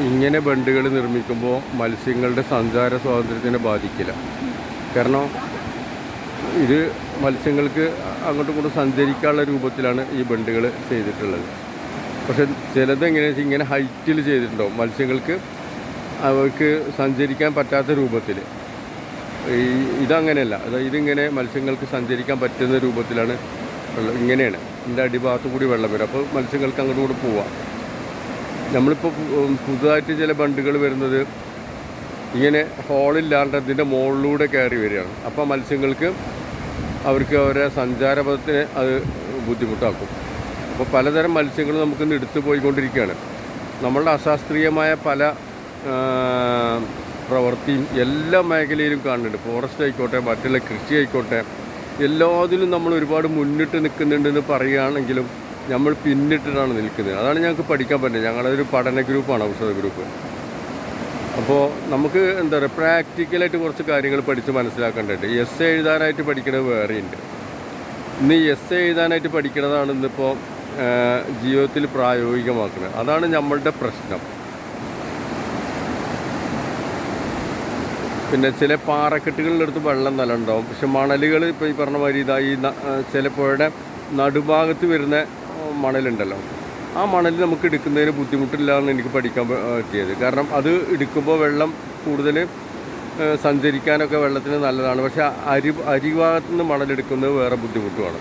ഇങ്ങനെ ബണ്ടുകൾ നിർമ്മിക്കുമ്പോൾ മത്സ്യങ്ങളുടെ സഞ്ചാര സ്വാതന്ത്ര്യത്തിനെ ബാധിക്കില്ല. കാരണം ഇത് മത്സ്യങ്ങൾക്ക് അങ്ങോട്ടും ഇങ്ങോട്ടും സഞ്ചരിക്കാനുള്ള രൂപത്തിലാണ് ഈ ബണ്ടുകൾ ചെയ്തിട്ടുള്ളത്. പക്ഷെ ചിലത് എങ്ങനെയാണെന്ന് വെച്ചാൽ ഇങ്ങനെ ഹൈറ്റിൽ ചെയ്തിട്ടുണ്ടാവും, മത്സ്യങ്ങൾക്ക് അവർക്ക് സഞ്ചരിക്കാൻ പറ്റാത്ത രൂപത്തിൽ. ഇതങ്ങനെയല്ല, അതായത് ഇതിങ്ങനെ മത്സ്യങ്ങൾക്ക് സഞ്ചരിക്കാൻ പറ്റുന്ന രൂപത്തിലാണ് ഇങ്ങനെയാണ്. ഇതിൻ്റെ അടിഭാഗത്ത് കൂടി വെള്ളം വരും, അപ്പോൾ മത്സ്യങ്ങൾക്ക് അങ്ങോട്ടും കൂടി പോവാം. നമ്മളിപ്പോൾ പുതുതായിട്ട് ചില ബണ്ടുകൾ വരുന്നത് ഇങ്ങനെ ഹോളില്ലാണ്ട് അതിൻ്റെ മുകളിലൂടെ കയറി വരികയാണ്. അപ്പോൾ മത്സ്യങ്ങൾക്ക് അവർക്ക് അവരെ സഞ്ചാരപഥത്തിന് അത് ബുദ്ധിമുട്ടാക്കും. അപ്പോൾ പലതരം മത്സ്യങ്ങൾ നമുക്കിന്ന് എടുത്തു പോയിക്കൊണ്ടിരിക്കുകയാണ്. നമ്മളുടെ അശാസ്ത്രീയമായ പല പ്രവൃത്തിയും എല്ലാ മേഖലയിലും കാണുന്നുണ്ട്. ഫോറസ്റ്റ് ആയിക്കോട്ടെ, മറ്റുള്ള കൃഷി ആയിക്കോട്ടെ, എല്ലാത്തിലും നമ്മൾ ഒരുപാട് മുന്നിട്ട് നിൽക്കുന്നുണ്ടെന്ന് പറയുകയാണെങ്കിലും നമ്മൾ പിന്നിട്ടിട്ടാണ് നിൽക്കുന്നത്. അതാണ് ഞങ്ങൾക്ക് പഠിക്കാൻ പറ്റുന്നത്. ഞങ്ങളൊരു പഠന ഗ്രൂപ്പാണ്, ഔഷധ ഗ്രൂപ്പ്. അപ്പോൾ നമുക്ക് എന്താ പറയുക, പ്രാക്ടിക്കലായിട്ട് കുറച്ച് കാര്യങ്ങൾ പഠിച്ച് മനസ്സിലാക്കേണ്ടതുണ്ട്. എസ് എ എഴുതാനായിട്ട് പഠിക്കുന്നത് വേറെയുണ്ട്. ഇന്ന് എസ് എ എഴുതാനായിട്ട് പഠിക്കുന്നതാണ് ഇന്നിപ്പോൾ ജീവിതത്തിൽ പ്രായോഗികമാക്കുന്നത്. അതാണ് നമ്മളുടെ പ്രശ്നം. പിന്നെ ചില പാറക്കെട്ടുകളിലെടുത്ത് വെള്ളം നല്ല ഉണ്ടാവും, പക്ഷെ മണലുകൾ ഇപ്പോൾ ഈ പറഞ്ഞ മാതിരി ഇതായി ചില പുഴയുടെ നടുഭാഗത്ത് വരുന്ന മണലുണ്ടല്ലോ, ആ മണൽ നമുക്ക് എടുക്കുന്നതിന് ബുദ്ധിമുട്ടില്ല എന്ന് എനിക്ക് പഠിക്കാൻ പറ്റിയത്. കാരണം അത് എടുക്കുമ്പോൾ വെള്ളം കൂടുതൽ സഞ്ചരിക്കാനൊക്കെ വെള്ളത്തിന് നല്ലതാണ്. പക്ഷേ അരിഭാഗത്തു നിന്ന് മണലെടുക്കുന്നത് വേറെ ബുദ്ധിമുട്ടുമാണ്.